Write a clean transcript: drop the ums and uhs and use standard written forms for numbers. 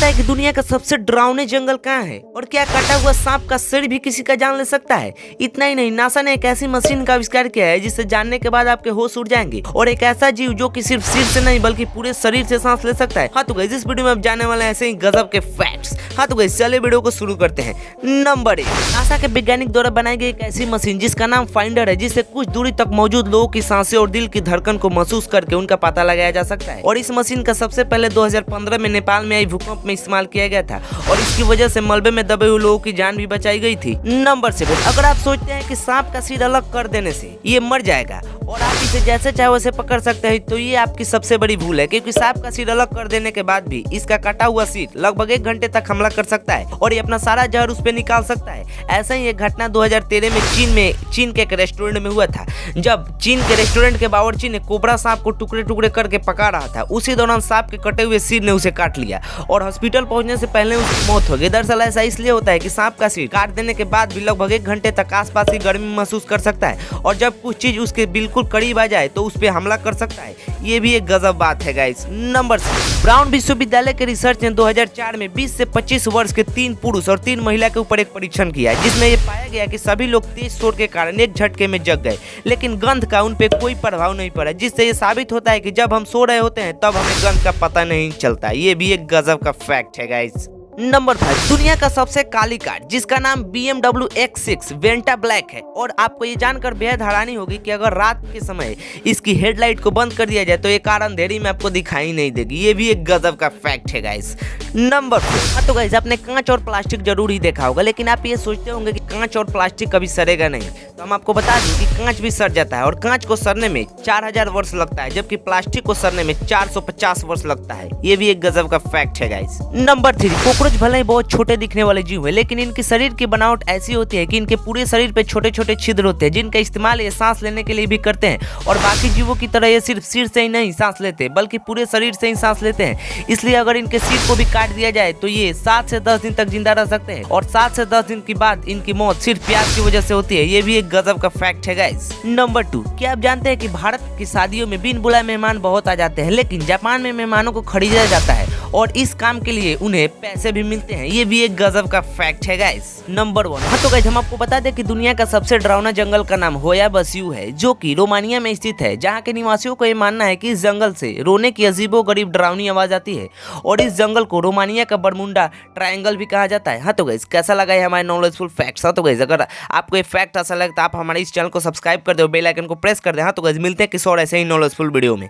पता है कि दुनिया का सबसे डरावने जंगल कहाँ है और क्या कटा हुआ सांप का सिर भी किसी का जान ले सकता है। इतना ही नहीं, नासा ने एक ऐसी मशीन का आविष्कार किया है जिसे जानने के बाद आपके होश उड़ जाएंगे और एक ऐसा जीव जो कि सिर्फ सिर से नहीं बल्कि पूरे शरीर से सांस ले सकता है। हाँ तो गाइस, इस वीडियो में आप जानने वाले ऐसे ही गजब के फैक्ट्स। हाँ तो गाइस, चलिए वीडियो को शुरू करते हैं। नंबर 1, नासा के वैज्ञानिक द्वारा बनाई गई एक ऐसी मशीन जिसका नाम फाइंडर है, जिससे कुछ दूरी तक मौजूद लोगों की सांसें और दिल की धड़कन को महसूस करके उनका पता लगाया जा सकता है। और इस मशीन का सबसे पहले 2015 में नेपाल में आई भूकंप में इस्तेमाल किया गया था और इसकी वजह से मलबे में दबे हुए लोगों की जान भी बचाई गई थी। नंबर 7, अगर आप सोचते हैं कि सांप का सिर अलग कर देने से ये मर जाएगा और आप इसे जैसे चाहे वैसे पकड़ सकते हैं, तो ये आपकी सबसे बड़ी भूल है, क्योंकि सांप का सिर अलग कर देने के बाद भी इसका कटा हुआ सिर लगभग 1 घंटे तक हमला कर सकता है और ये अपना सारा जहर उस पर निकाल सकता है। ऐसा ही एक घटना 2013 में चीन के एक रेस्टोरेंट में हुआ था, जब चीन के रेस्टोरेंट के बावर्ची ने कोबरा सांप को टुकड़े टुकड़े करके पका रहा था। उसी दौरान सांप के कटे हुए सिर ने उसे काट लिया और हॉस्पिटल पहुंचने से पहले उसकी मौत हो गई। दरअसल ऐसा इसलिए होता है कि सांप का सिर काट देने के बाद भी लगभग 1 घंटे तक आसपास की गर्मी महसूस कर सकता है और जब कुछ चीज उसके बिल्कुल करीब आ जाए तो उस पर हमला कर सकता है। ये भी एक गजब बात है गाइस। नंबर 6, ब्राउन विश्वविद्यालय के रिसर्च ने 2004 में 20 से 25 वर्ष के 3 पुरुष और 3 महिला के ऊपर एक परीक्षण किया है, जिसमें ये पाया गया कि सभी लोग तेज शोर के कारण एक झटके में जग गए, लेकिन गंध का उन पे कोई प्रभाव नहीं पड़ा, जिससे ये साबित होता है कि जब हम सो रहे होते हैं तब हमें गंध का पता नहीं चलता। ये भी एक गजब का फैक्ट है गाइस। नंबर 5, दुनिया का सबसे काली कार जिसका नाम BMW X6 वेंटा ब्लैक है और आपको ये जानकर बेहद हैरानी होगी कि अगर रात के समय इसकी हेडलाइट को बंद कर दिया जाए तो ये कार अंधेरी में आपको दिखाई नहीं देगी। ये भी एक गजब का फैक्ट है गाइस। नंबर 4, तो गाइस, आपने कांच और प्लास्टिक जरूर ही देखा होगा, लेकिन आप ये सोचते होंगे कि कांच और प्लास्टिक कभी सड़ेगा नहीं, तो हम आपको बता दें कि कांच भी सड़ जाता है और कांच को सड़ने में 4000 वर्ष लगता है, जबकि प्लास्टिक को सड़ने में 450 वर्ष लगता है। ये भी एक गजब का फैक्ट है गाइस। नंबर 3, कॉकरोच भले ही बहुत छोटे दिखने वाले जीव है, लेकिन इनके शरीर की बनावट ऐसी होती है कि इनके पूरे शरीर पे छोटे छोटे छिद्र होते हैं, जिनका इस्तेमाल ये सांस लेने के लिए भी करते हैं और बाकी जीवों की तरह ये सिर्फ सिर से ही नहीं सांस लेते बल्कि पूरे शरीर से ही सांस लेते हैं। इसलिए अगर इनके सिर को भी काट दिया जाए तो ये 7 से 10 दिन तक जिंदा रह सकते हैं और 7 से 10 दिन के बाद इनकी मौत सिर्फ प्यास की वजह से होती है। ये भी एक गजब का फैक्ट है गाइस। नंबर 2, क्या आप जानते हैं कि भारत की शादियों में बिन बुलाए मेहमान बहुत आ जाते हैं, लेकिन जापान में मेहमानों को खरीदा जाता है और इस काम के लिए उन्हें पैसे भी मिलते हैं। ये भी एक गजब का फैक्ट है गाइस। नंबर 1, हाँ तो गाइस, हम आपको बता दें कि दुनिया का सबसे डरावना जंगल का नाम होया बस्यू है, जो कि रोमानिया में स्थित है, जहाँ के निवासियों को ये मानना है कि इस जंगल से रोने की अजीबोगरीब डरावनी आवाज आती है और इस जंगल को रोमानिया का बरमुंडा ट्रायंगल भी कहा जाता है। हाँ तो गाइस, कैसा लगा है हमारे नॉलेजफुल फैक्ट्स? हाँ तो गाइस, अगर आपको ये फैक्ट अच्छा लगे तो आप हमारे इस चैनल को सब्सक्राइब कर दो, बेल आइकन को प्रेस कर दे। हाँ तो गाइस, मिलते हैं किसी और ऐसे ही नॉलेजफुल वीडियो में।